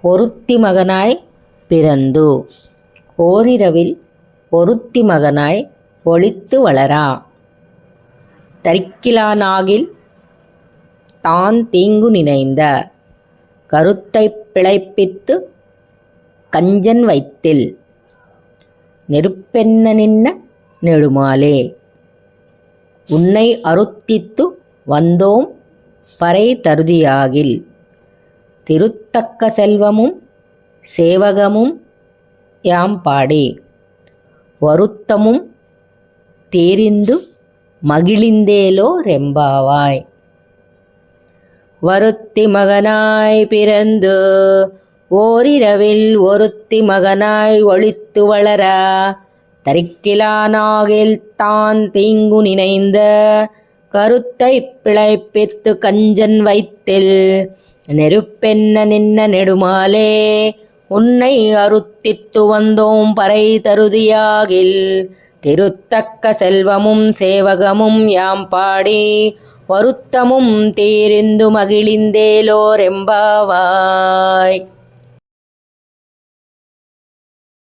ஒருத்தி மகனாய் பிறந்து. ஓரிரவில் ஒருத்தி மகனாய் ஒளித்து வளரா. தரிக்கிலானாகில் தான் தீங்கு நினைந்த. கருத்தைப் பிழைப்பித்து கஞ்சன் வைத்தில். நெருப்பென்ன நின்ன நெடுமாலே. உன்னை அருத்தித்து வந்தோம் பறை தருதியாகில். திருத்தக்க செல்வமும் சேவகமும் யாம் பாடி. வருத்தமும் தீரிந்து மகிழிந்தேலோ ரெம்பாவாய். வருத்தி மகனாய் பிறந்து ஓரிரவில் ஒருத்தி மகனாய் ஒளித்து வளரா. தரிக்கிலானாகில் தான் தீங்கு நினைந்த. கருத்தைப் பிழைப்பித்து கஞ்சன் வைத்தில். நெருப்பென்ன நின்ன நெடுமாலே. உன்னை அருத்தித்து வந்தோம் பறை தருதியாகில். திருத்தக்க செல்வமும் சேவகமும் யாம் பாடி. வருத்தமும் தீரிந்து மகிழிந்தேலோ ரெம்பாவாய்.